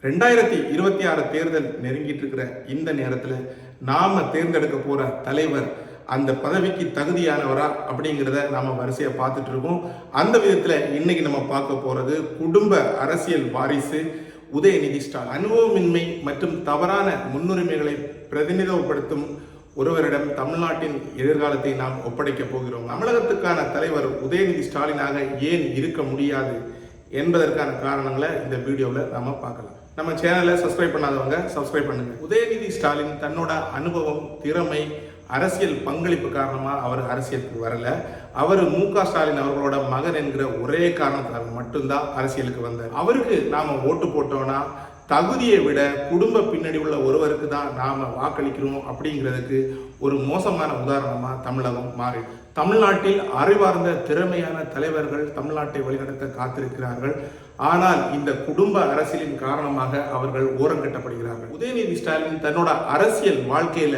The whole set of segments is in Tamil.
2026 தேர்தல் நெருங்கிட்டு இருக்கிற இந்த நேரத்தில் நாம தேர்ந்தெடுக்க போற தலைவர் அந்த பதவிக்கு தகுதியானவரா அப்படிங்கிறத நாம வரிசையா பார்த்துட்டு இருக்கோம். அந்த விதத்துல இன்னைக்கு நம்ம பார்க்க போறது குடும்ப அரசியல் வாரிசு உதயநிதி ஸ்டாலின். அனுபவமின்மை மற்றும் தவறான முன்னுரிமைகளை பிரதிநிதித்துவப்படுத்தும் ஒருவரிடம் தமிழ்நாட்டின் எதிர்காலத்தை நாம் ஒப்படைக்க போகிறோம். தமிழகத்துக்கான தலைவர் உதயநிதி ஸ்டாலினாக ஏன் இருக்க முடியாது என்பதற்கான காரணங்களை இந்த வீடியோவில் நாம பார்க்கலாம். நம்ம சேனலை சப்ஸ்கிரைப் பண்ணாதவங்க சப்ஸ்கிரைப் பண்ணுங்க. உதயநிதி ஸ்டாலின் தன்னோட அனுபவம், திறமை, அரசியல் பங்களிப்பு காரணமா அவர் அரசியலுக்கு வரல. அவர் மு.க. ஸ்டாலின் அவர்களோட மகன் என்கிற ஒரே காரணத்தினால் மட்டும்தான் அரசியலுக்கு வந்தார். அவருக்கு நாம ஓட்டு போட்டோம்னா தகுதியை விட குடும்ப பின்னணி உள்ள ஒருவருக்கு தான் நாம வாக்களிக்கிறோம் அப்படிங்கிறதுக்கு ஒரு மோசமான உதாரணமா தமிழகம் மாறி. தமிழ்நாட்டில் அறிவார்ந்த திறமையான தலைவர்கள் தமிழ்நாட்டை வழிநடத்த காத்திருக்கிறார்கள். ஆனால் இந்த குடும்ப அரசியலின் காரணமாக அவர்கள் ஓரங்கட்டப்படுகிறார்கள். உதயநிதி ஸ்டாலின் தன்னோட அரசியல் வாழ்க்கையில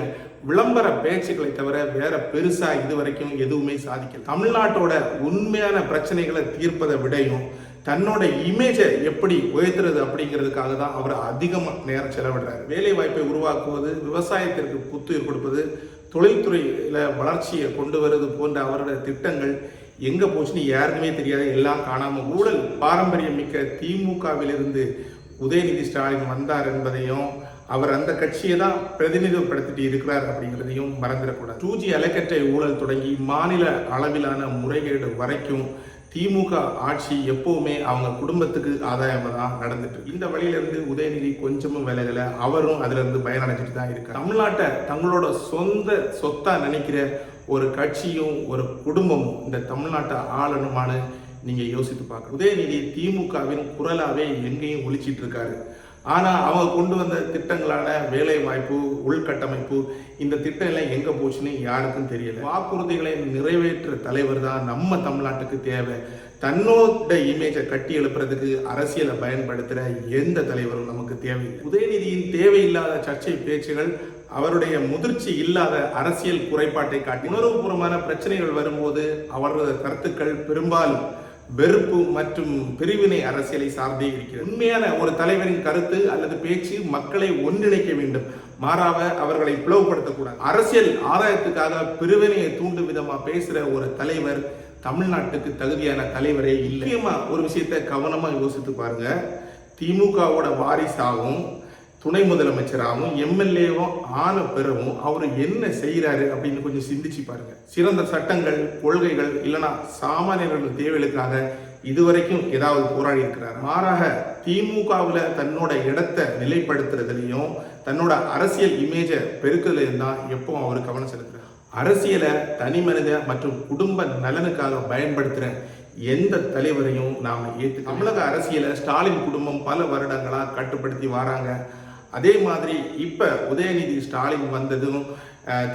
விளம்பர பேச்சுக்களை தவிர வேற பெருசா இதுவரைக்கும் எதுவுமே சாதிக்கல. தமிழ்நாட்டோட உண்மையான பிரச்சனைகளை தீர்ப்பதை விடையும் தன்னோட இமேஜை எப்படி உயர்த்துறது அப்படிங்கிறதுக்காக தான் அவர் அதிகமாக நேரம் செலவிடுறாரு. வேலை வாய்ப்பை உருவாக்குவது, விவசாயத்திற்கு புத்துயிர் கொடுப்பது, தொழில்துறையில வளர்ச்சியை கொண்டு வருவது போன்ற அவரோட திட்டங்கள் எங்க போச்சுன்னு யாருக்குமே தெரியாது. எல்லாம் காணாம ஊழல் பாரம்பரியம் மிக்க திமுகவிலிருந்து உதயநிதி ஸ்டாலின் வந்தார் என்பதையும் அவர் அந்த கட்சியை தான் பிரதிநிதித்துவப்படுத்திட்டு இருக்கிறார் அப்படிங்கிறதையும் மறந்துடக்கூடாது. 2G அலைக்கற்றை ஊழல் தொடங்கி மாநில அளவிலான முறைகேடு வரைக்கும் திமுக ஆட்சி எப்பவுமே அவங்க குடும்பத்துக்கு ஆதாயமா தான் நடந்துட்டு இருக்கு. இந்த வழியிலிருந்து உதயநிதி கொஞ்சமும் விலகல, அவரும் அதுல இருந்து பயனடைஞ்சிட்டு தான் இருக்காரு. தமிழ்நாட்டை தங்களோட சொந்த சொத்தா நினைக்கிற ஒரு கட்சியும் ஒரு குடும்பமும் இந்த தமிழ்நாட்டை ஆளணுமானு நீங்க யோசித்து பார்க்க. உதயநிதி திமுகவின் குரலாவே எங்கேயும் ஒழிச்சிட்டு இருக்காரு. ஆனா அவங்க கொண்டு வந்த திட்டங்களான வேலை வாய்ப்பு, உள்கட்டமைப்பு, இந்த திட்டம் எல்லாம் எங்க போச்சுன்னு யாருக்கும் தெரியல. வாக்குறுதிகளை நிறைவேற்ற தலைவர் தான் நம்ம தமிழ்நாட்டுக்கு தேவை. தன்னோட இமேஜை கட்டி எழுப்புறதுக்கு அரசியலை பயன்படுத்துற எந்த தலைவரும் நமக்கு தேவையில்லை. உதயநிதியின் தேவையில்லாத சர்ச்சை பேச்சுகள் அவருடைய முதிர்ச்சி இல்லாத அரசியல் குறைபாட்டை காட்டி உணர்வுபூர்வமான பிரச்சனைகள் வரும்போது அவரது கருத்துக்கள் பெரும்பாலும் வெறுப்பு மற்றும் பிரிவினை அரசியலை சார்ந்தே இருக்கிறது. உண்மையான ஒரு தலைவரின் கருத்து அல்லது பேச்சு மக்களை ஒன்றிணைக்க வேண்டும், மாறாக அவர்களை பிளவுபடுத்தக்கூடாது. அரசியல் ஆதாயத்துக்காக பிரிவினையை தூண்டும் விதமா பேசுற ஒரு தலைவர் தமிழ்நாட்டுக்கு தகுதியான தலைவரே இல்லை. முக்கியமா ஒரு விஷயத்தை கவனமா யோசித்து பாருங்க. திமுகவோட வாரிசாகவும் துணை முதலமைச்சராகவும் எம்எல்ஏவும் ஆன பிறகும் அவர் என்ன செய்யறாரு அப்படின்னு கொஞ்சம் சிந்திச்சு பாருங்க. சிறந்த சட்டங்கள், கொள்கைகள் இல்லைன்னா சாமானியர்கள் தேவைகளுக்காக இதுவரைக்கும் ஏதாவது போராடி இருக்கிறார்? மாறாக திமுகவில் தன்னோட இடத்தை நிலைப்படுத்துறதுலையும் தன்னோட அரசியல் இமேஜை பெருக்குறதுலையும் தான் எப்போ அவர் கவனம் செலுத்துறாரு. அரசியலை தனி மனித மற்றும் குடும்ப நலனுக்காக பயன்படுத்துற எந்த தலைவரையும் நாம ஏற்று. தமிழக அரசியலை ஸ்டாலின் குடும்பம் பல வருடங்களா கட்டுப்படுத்தி வராங்க. அதே மாதிரி இப்ப உதயநிதி ஸ்டாலின் வந்ததும்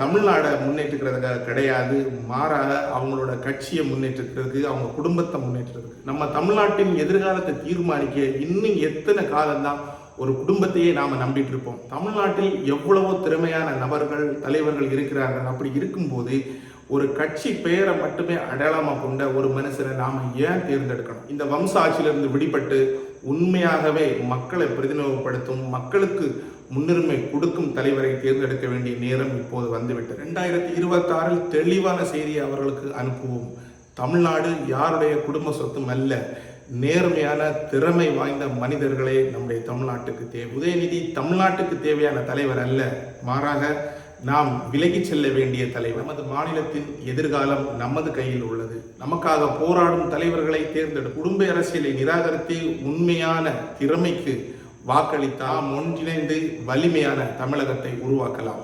தமிழ்நாடை முன்னேற்றுக்கிறதுக்காக கிடையாது, மாறாக அவங்களோட கட்சியை முன்னேற்றத்துக்கு, அவங்க குடும்பத்தை முன்னேற்றத்துக்கு. நம்ம தமிழ்நாட்டின் எதிர்காலத்தை தீர்மானிக்க இன்னும் எத்தனை காலம்தான் ஒரு குடும்பத்தையே நாம நம்பிட்டு இருப்போம்? தமிழ்நாட்டில் எவ்வளவோ திறமையான நபர்கள், தலைவர்கள் இருக்கிறார்கள். அப்படி இருக்கும்போது ஒரு கட்சி பெயரை மட்டுமே அடையாளமா கொண்ட ஒரு மனுஷனை நாம ஏன் தேர்ந்தெடுக்கணும்? இந்த வம்ச ஆட்சியிலிருந்து விடுபட்டு உண்மையாகவே மக்களை பிரதிநிதித்துவப்படுத்தும், மக்களுக்கு முன்னுரிமை கொடுக்கும் தலைவரை தேர்ந்தெடுக்க வேண்டிய நேரம் இப்போது வந்துவிட்டது. 2026 தெளிவான செய்தியை அவர்களுக்கு அனுப்புவோம். தமிழ்நாடு யாருடைய குடும்ப சொத்தும் அல்ல, நேர்மையான திறமை வாய்ந்த மனிதர்களே நம்முடைய தமிழ்நாட்டுக்கு தேவை. உதயநிதி தமிழ்நாட்டுக்கு தேவையான தலைவர் அல்ல, மாறாக நாம் விலகி செல்ல வேண்டிய தலைவர். நமது மாநிலத்தின் எதிர்காலம் நமது கையில் உள்ளது. நமக்காக போராடும் தலைவர்களை தேர்ந்தெடு. குடும்ப அரசியலை நிராகரித்து உண்மையான திறமைக்கு வாக்களித்தால் ஒன்றிணைந்து வலிமையான தமிழகத்தை உருவாக்கலாம்.